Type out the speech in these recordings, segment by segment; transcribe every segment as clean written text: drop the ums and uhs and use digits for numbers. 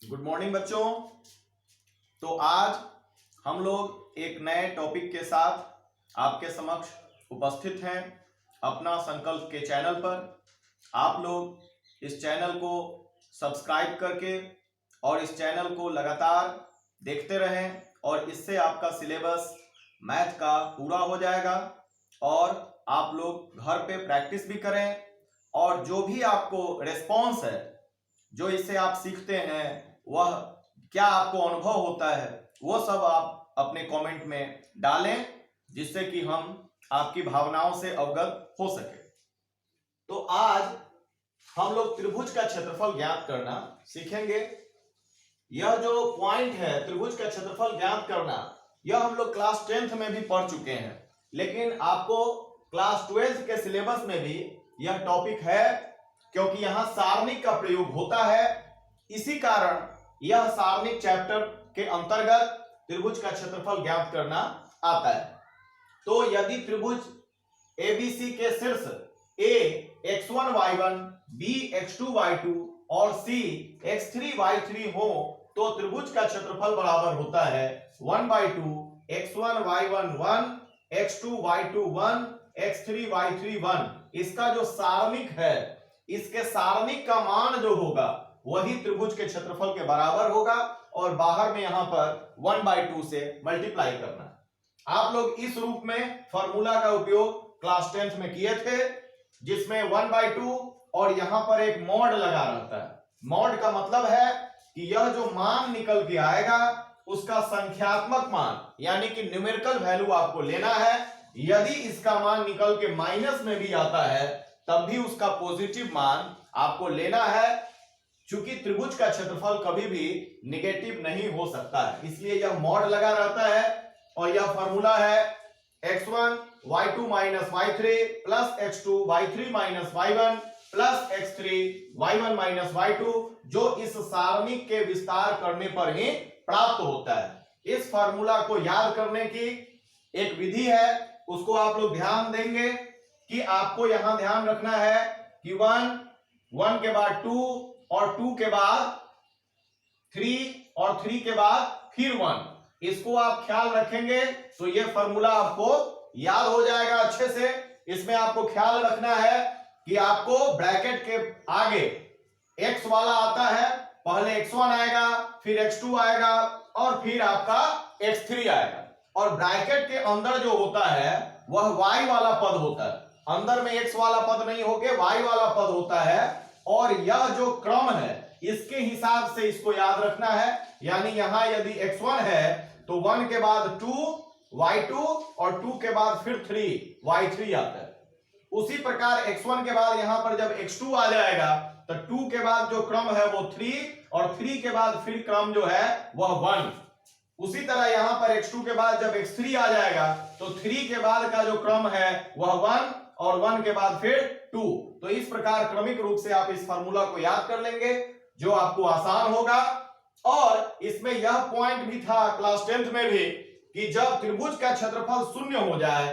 Good morning बच्चों। तो आज हम लोग एक नए टॉपिक के साथ आपके समक्ष उपस्थित हैं अपना संकल्प के चैनल पर। आप लोग इस चैनल को सब्सक्राइब करके और इस चैनल को लगातार देखते रहें और इससे आपका सिलेबस मैथ का पूरा हो जाएगा और आप लोग घर पे प्रैक्टिस भी करें और जो भी आपको रिस्पॉन्स है, जो इससे आप सीखते हैं, वह क्या आपको अनुभव होता है, वो सब आप अपने कमेंट में डालें जिससे कि हम आपकी भावनाओं से अवगत हो सके। तो आज हम लोग त्रिभुज का क्षेत्रफल ज्ञात करना सीखेंगे। यह जो पॉइंट है त्रिभुज का क्षेत्रफल ज्ञात करना, यह हम लोग क्लास 10th में भी पढ़ चुके हैं, लेकिन आपको क्लास 12th के सिलेबस में भी यह टॉपिक है क्योंकि यहां सारणिक का प्रयोग होता है। इसी कारण यह सारणिक चैप्टर के अंतर्गत त्रिभुज का क्षेत्रफल ज्ञात करना आता है। तो यदि त्रिभुज एबीसी के शीर्ष ए x1 y1, b x2 y2 और c x3 y3 हो तो त्रिभुज का क्षेत्रफल बराबर होता है 1/2 x1 y1 1, x2 y2 1, x3 y3 1। इसका जो सारणिक है, इसके सारणिक का मान जो होगा वही त्रिभुज के क्षेत्रफल के बराबर होगा और बाहर में यहां पर 1/2 से मल्टीप्लाई करना। आप लोग इस रूप में फॉर्मूला का उपयोग क्लास 10th में किए थे, जिसमें 1/2 और यहां पर एक मॉड लगा रहता है। मॉड का मतलब है कि यह जो मान निकल के आएगा उसका संख्यात्मक मान यानी कि न्यूमेरिकल वैल्यू आपको लेना है। यदि इसका मान निकल के माइनस में भी आता है तब भी उसका पॉजिटिव मान आपको लेना है, क्योंकि त्रिभुज का क्षेत्रफल कभी भी नेगेटिव नहीं हो सकता है, इसलिए यह मॉड लगा रहता है। और यह फॉर्मूला है x1 y2 minus y3 plus x2 y3 minus y1 plus x3 y1 minus y2, जो इस सारणिक के विस्तार करने पर ही प्राप्त होता है। इस फॉर्मूला को याद करने की एक विधि है, उसको आप लोग ध्यान देंगे कि आपको यहां ध्यान रखना है कि 1 के बाद 2 और 2 के बाद 3 और 3 के बाद फिर 1, इसको आप ख्याल रखेंगे तो ये फॉर्मूला आपको याद हो जाएगा अच्छे से। इसमें आपको ख्याल रखना है कि आपको ब्रैकेट के आगे x वाला आता है, पहले x1 आएगा, फिर x2 आएगा और फिर आपका x3 आएगा, और ब्रैकेट के अंदर जो होता है वह y वाला पद होता है। अंदर में x वाला पद नहीं होके y वाला पद होता है, और यह जो क्रम है इसके हिसाब से इसको याद रखना है। यानी यहां यदि x1 है तो 1 के बाद 2 y2 और 2 के बाद फिर 3 y3 आता है। उसी प्रकार x1 के बाद यहां पर जब x2 आ जाएगा तो 2 के बाद जो क्रम है वो 3 और 3 के बाद फिर क्रम जो है वह 1। उसी तरह यहां पर x2 के बाद जब x3 आ जाएगा तो 3 के बाद का जो क्रम है वह 1 और 1 के बाद फिर 2। तो इस प्रकार क्रमिक रूप से आप इस फार्मूला को याद कर लेंगे जो आपको आसान होगा। और इसमें यह पॉइंट भी था क्लास 10th में भी कि जब त्रिभुज का क्षेत्रफल शून्य हो जाए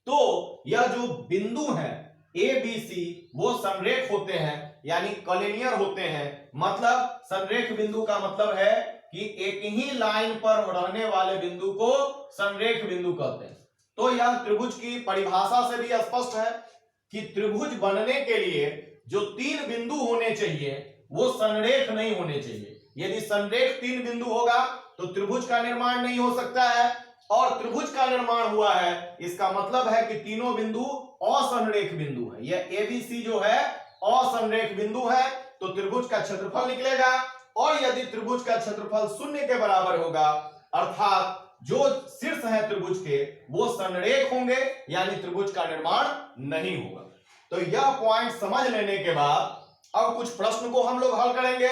तो यह जो बिंदु हैं ए बी सी वो संरेख होते हैं, यानी कॉलिनियर होते हैं। मतलब संरेख बिंदु का मतलब है कि एक ही लाइन पर रहने वाले बिंदु को संरेख बिंदु कहते हैं। तो यह त्रिभुज की परिभाषा से भी स्पष्ट है कि त्रिभुज बनने के लिए जो 3 बिंदु होने चाहिए वो संरेख नहीं होने चाहिए। यदि संरेख 3 बिंदु होगा तो त्रिभुज का निर्माण नहीं हो सकता है, और त्रिभुज का निर्माण हुआ है इसका मतलब है कि तीनों बिंदु असंरेख बिंदु है। यह एबीसी जो है असंरेख बिंदु है, तो त्रिभुज का क्षेत्रफल निकलेगा। और यदि त्रिभुज का क्षेत्रफल 0 के बराबर होगा अर्थात जो शीर्ष है त्रिभुज के वो संरेख होंगे, यानी त्रिभुज का निर्माण नहीं होगा। तो यह पॉइंट समझ लेने के बाद अब कुछ प्रश्न को हम लोग हल करेंगे।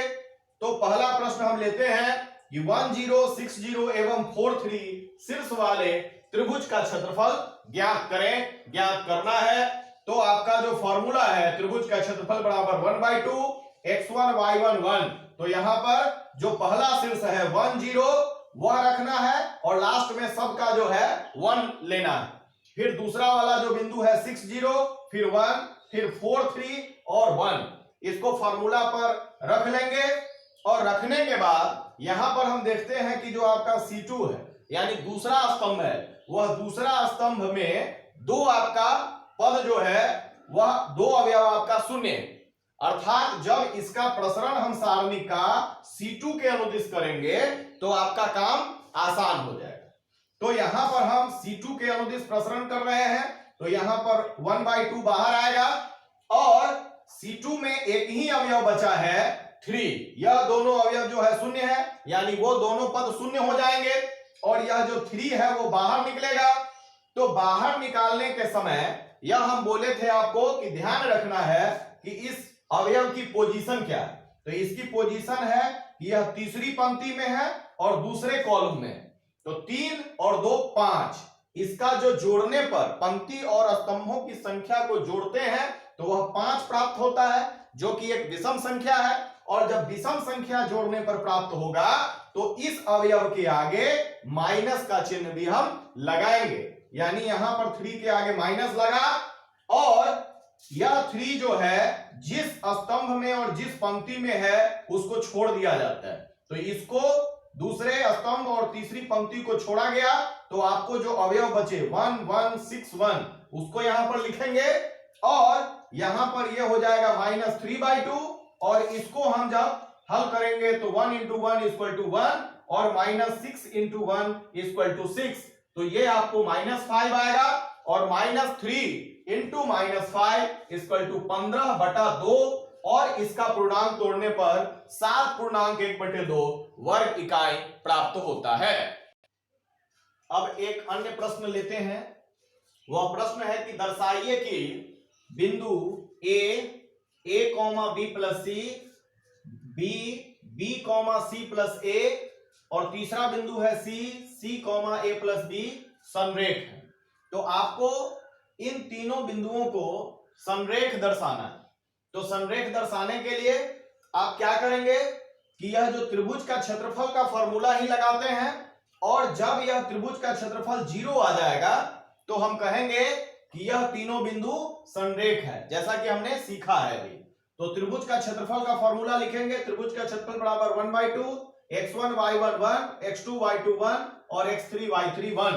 तो पहला प्रश्न हम लेते हैं कि 1 0 6 0 एवं 4 3 शीर्ष वाले त्रिभुज का क्षेत्रफल ज्ञात करें। ज्ञात करना है तो आपका जो फॉर्मूला है त्रिभुज का क्षेत्रफल बराबर 1/2 x1 y1 1। तो यहां पर जो पहला शीर्ष है 1 0 वह रखना है और लास्ट में सबका जो है 1 लेना है। फिर दूसरा वाला जो बिंदु है 6 0 फिर 1 फिर 4 3 और 1, इसको फार्मूला पर रख लेंगे और रखने के बाद यहां पर हम देखते हैं कि जो आपका C2 है यानी दूसरा स्तंभ है, वह दूसरा स्तंभ में दो आपका पद जो है वह दो अवयव आपका शून्य है, अर्थात जब इसका प्रसरण हम सारणी का C2 के अनुदिश करेंगे तो आपका काम आसान हो जाएगा। तो यहां पर हम C2 के अनुदिश प्रसरण कर रहे हैं, तो यहां पर 1/2 बाहर आएगा और C2 में एक ही अवयव बचा है 3। यह दोनों अवयव जो है शून्य है, यानी वो दोनों पद शून्य हो जाएंगे और यह जो 3 है वो बाहर निकलेगा। तो बाहर निकालने के समय यह हम बोले थे आपको कि ध्यान रखना है कि इस अवयव की पोजीशन क्या है। तो इसकी पोजीशन है कि यह तीसरी पंक्ति में है और दूसरे कॉलम में, तो 3 और 2 5। इसका जो जोड़ने पर पंक्ति और स्तंभों की संख्या को जोड़ते हैं तो वह 5 प्राप्त होता है, जो कि एक विषम संख्या है। और जब विषम संख्या जोड़ने पर प्राप्त होगा तो इस अवयव के आगे माइनस का चिन्ह भी हम लगाएंगे, यानी यहां पर 3 के आगे माइनस लगा और यह 3 जो है जिस स्तंभ में और जिस पंक्ति में है उसको छोड़ दिया जाता है। तो इसको दूसरे स्तंभ और तीसरी पंक्ति को छोड़ा गया तो आपको जो अवयव बचे 1 1 6 1 उसको यहां पर लिखेंगे और यहां पर यह हो जाएगा -3/2 और इसको हम जब हल करेंगे तो 1 × 1 = 1 और -6 × 1 = 6, तो ये आपको -5 आएगा और -3 × -5 = 15/2 और इसका पूर्णांक तोड़ने पर 7.1/2 वर्ग इकाई प्राप्त होता है। अब एक अन्य प्रश्न लेते हैं। वह प्रश्न है कि दर्शाइए कि बिंदु A B + C, B C + A और तीसरा बिंदु है C A + B संरेख है। तो आपको इन तीनों बिंदुओं को संरेख दर्शाना है। तो संरेख दर्शाने के लिए आप क्या करेंगे कि यह जो त्रिभुज का क्षेत्रफल का फॉर्मूला ही लगाते हैं और जब यह त्रिभुज का क्षेत्रफल 0 आ जाएगा तो हम कहेंगे कि यह तीनों बिंदु संरेख है, जैसा कि हमने सीखा है अभी। तो त्रिभुज का क्षेत्रफल का फॉर्मूला लिखेंगे। त्रिभुज का क्षेत्रफल बराबर 1/2 x1 y1 1 x2 y2 1 और x3 y3 1।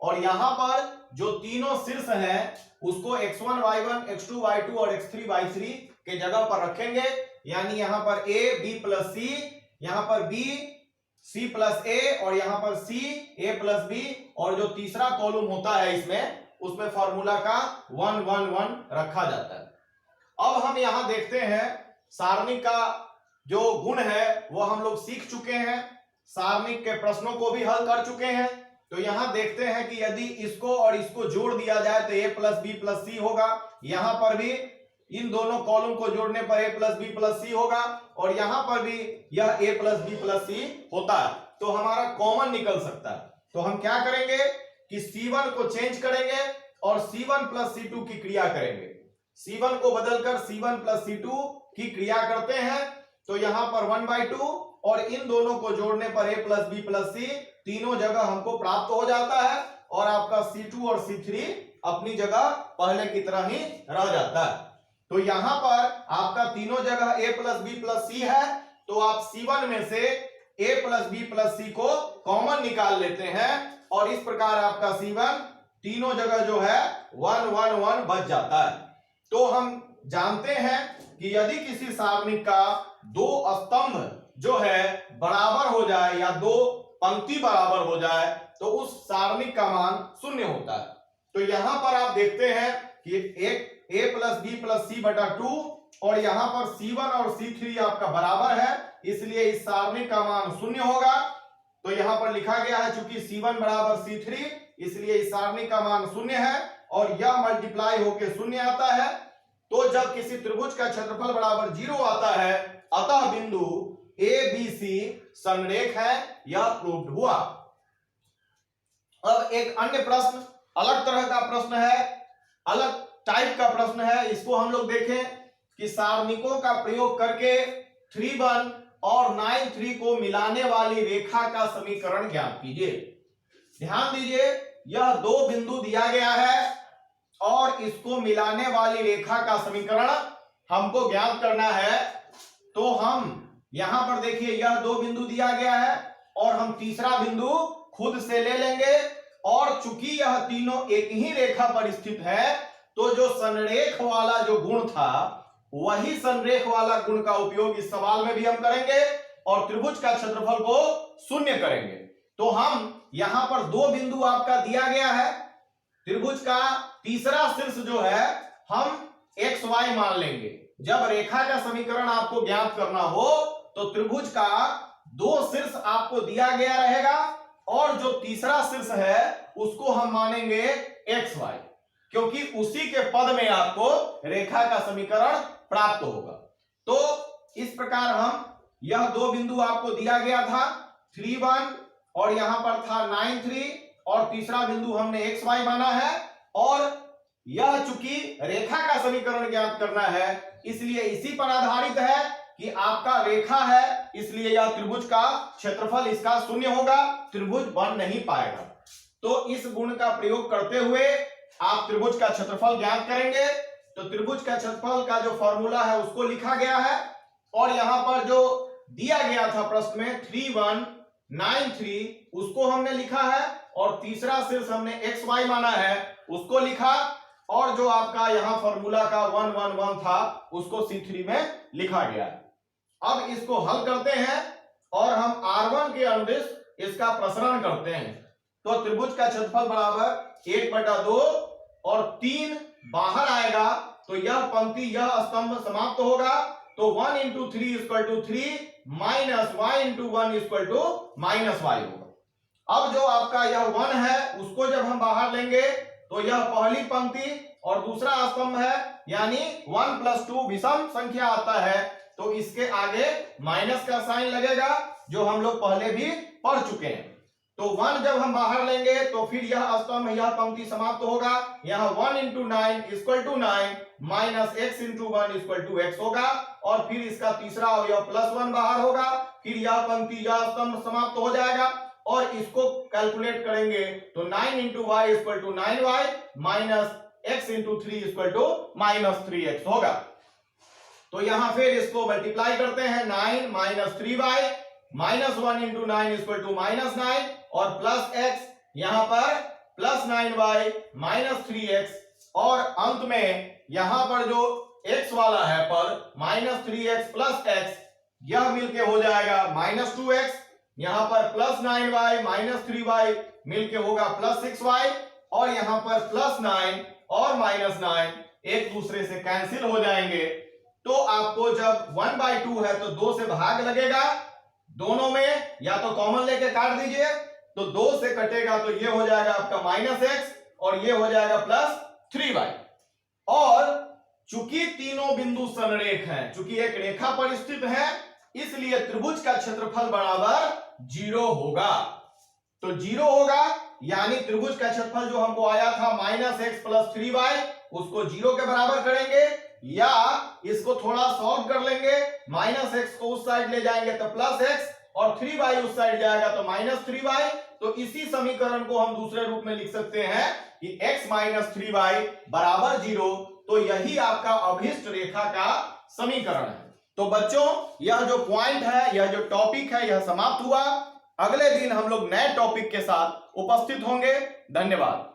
और यहां पर जो तीनों शीर्ष हैं उसको x1 y1 x2 y2 और x3 y3 के जगह पर रखेंगे, यानी यहां पर a b + c, यहां पर b c + a और यहां पर c a + b और जो तीसरा कॉलम होता है उसमें फॉर्मूला का 1 1 1 रखा जाता है। अब हम यहां देखते हैं सारणी का जो गुण है वो हम लोग सीख चुके हैं, सारणी के प्रश्नों को भी हल कर चुके हैं। तो यहां देखते हैं कि यदि इसको और इसको जोड़ दिया जाए तो a + b + c होगा। यहां पर भी इन दोनों कॉलम को जोड़ने पर a + b + c होगा और यहां पर भी यह a + b + c होता है, तो हमारा कॉमन निकल सकता है। तो हम क्या करेंगे कि C1 को चेंज करेंगे और C1 + C2 की क्रिया करेंगे। C1 को बदलकर C1 + C2 की क्रिया करते हैं तो यहां पर 1/2 और इन दोनों को जोड़ने पर a + b + c तीनों जगह हमको प्राप्त हो जाता है और आपका C2 और C3 अपनी जगह पहले की तरह ही रह जाता है। तो यहां पर आपका तीनों जगह a + b + c है, तो आप C1 में से a + b + c को कॉमन निकाल लेते हैं और इस प्रकार आपका C1 तीनों जगह जो है 1 1 1 बच जाता है। तो हम जानते हैं कि यदि किसी सारणी का दो स्तंभ जो है बराबर हो जाए या दो पंक्ति बराबर हो जाए तो उस सारणी का मान 0 होता है। तो यहां पर आप देखते हैं कि एक a + b + c/2 और यहां पर C1 और C3 आपका बराबर है, इसलिए इस सारणी का मान 0 होगा। तो यहां पर लिखा गया है चूंकि C1 = C3 इसलिए इस सारणी का मान 0 है और यह मल्टीप्लाई होकर 0 आता है। तो जब किसी त्रिभुज का क्षेत्रफल बराबर 0 आता है अतः बिंदु ABC संरेख है, यह प्रूव्ड हुआ। अब एक अन्य प्रश्न, अलग तरह का प्रश्न है, अलग टाइप का प्रश्न है, इसको हम लोग देखें कि सारणिकों का प्रयोग करके 3 और 9 को मिलाने वाली रेखा का समीकरण ज्ञात कीजिए। ध्यान दीजिए, यह दो बिंदु दिया गया है और इसको मिलाने वाली रेखा का समीकरण हमको ज्ञात करना है। तो हम यहां पर देखिए यह 2 बिंदु दिया गया है और हम तीसरा बिंदु खुद से ले लेंगे, और चूंकि यह तीनों एक ही रेखा पर स्थित है तो जो संरेख वाला जो गुण था वही संरेख वाला गुण का उपयोग इस सवाल में भी हम करेंगे और त्रिभुज का क्षेत्रफल को शून्य करेंगे। तो हम यहां पर 2 बिंदु आपका दिया गया है, त्रिभुज का तीसरा शीर्ष जो है हम XY मान लेंगे। जब रेखा का समीकरण आपको ज्ञात करना हो तो त्रिभुज का 2 शीर्ष आपको दिया गया रहेगा और जो तीसरा शीर्ष है उसको हम मानेंगे XY, क्योंकि उसी के पद में आपको रेखा का समीकरण प्राप्त होगा। तो इस प्रकार हम यह 2 बिंदु आपको दिया गया था 3, 1 और यहां पर था 9, 3 और तीसरा बिंदु हमने XY माना है, और यह चूंकि रेखा का समीकरण ज्ञात करना है इसलिए इसी पर आधारित है कि आपका रेखा है, इसलिए यह त्रिभुज का क्षेत्रफल इसका शून्य होगा, त्रिभुज बन नहीं पाएगा। तो इस गुण का प्रयोग करते हुए आप त्रिभुज का क्षेत्रफल ज्ञात करेंगे। तो त्रिभुज का क्षेत्रफल का जो फॉर्मूला है उसको लिखा गया है, और यहां पर जो दिया गया था प्रश्न में 3, 1, 9, 3 उसको हमने लिखा है, और तीसरा शीर्ष हमने XY माना है उसको लिखा, और जो आपका यहां फॉर्मूला का 1, 1, 1 था उसको C3 में लिखा गया है। अब इसको हल करते हैं और हम R1 के अनुदिश इसका प्रसरण करते हैं। तो त्रिभुज का क्षेत्रफल बराबर 1/2 और 3 बाहर आएगा तो यह पंक्ति यह स्तंभ समाप्त होगा। तो 1 × 3 = 3 माइनस y × 1 = -y होगा। अब जो आपका यह 1 है उसको जब हम बाहर लेंगे तो यह पहली पंक्ति और दूसरा स्तंभ है, यानी 1 + 2 विषम संख्या आता है तो इसके आगे माइनस का साइन लगेगा, जो हम लोग पहले भी पढ़ चुके हैं। तो 1 जब हम बाहर लेंगे तो फिर यह स्तंभ यह पंक्ति समाप्त होगा। यहाँ 1 × 9 = 9 माइनस x × 1 = x होगा, और फिर इसका तीसरा अवयव +1 बाहर होगा, फिर यह पंक्ति यह स्तंभ समाप्त हो जाएगा, और इसको कैलकुलेट करेंगे तो 9 × y = 9y minus x × 3 = -3x होगा। तो यहां फिर इसको मल्टीप्लाई करते हैं, 9 - 3y माइनस 1 × 9 = -9 और प्लस x, यहां पर +9y -3x, और अंत में यहां पर जो x वाला है पर -3x + x यह मिलके हो जाएगा -2x, यहां पर +9y -3y मिलके होगा +6y, और यहां पर +9 और -9 एक दूसरे से कैंसिल हो जाएंगे। तो आपको जब 1/2 है तो 2 से भाग लगेगा, दोनों में या तो कॉमन लेके काट दीजिए, तो 2 से कटेगा तो ये हो जाएगा आपका -x और ये हो जाएगा +3y। और चूंकि तीनों बिंदु संरेख हैं, चूंकि एक रेखा पर स्थित है, इसलिए त्रिभुज का क्षेत्रफल बराबर 0 होगा। तो 0 होगा, यानी त्रिभुज का क्षेत्रफल जो हमको आया था -x + 3y उसको 0 के बराबर करेंगे, या इसको थोड़ा सॉल्व कर लेंगे, -x को उस साइड ले जाएंगे तो +x और 3y उस साइड जाएगा तो -3y। तो इसी समीकरण को हम दूसरे रूप में लिख सकते हैं कि x - 3y = 0। तो यही आपका अभिष्ट रेखा का समीकरण है। तो बच्चों यह जो पॉइंट है, यह जो टॉपिक है, यह समाप्त हुआ। अगले दिन हम लोग नए टॉपिक के साथ उपस्थित होंगे। धन्यवाद।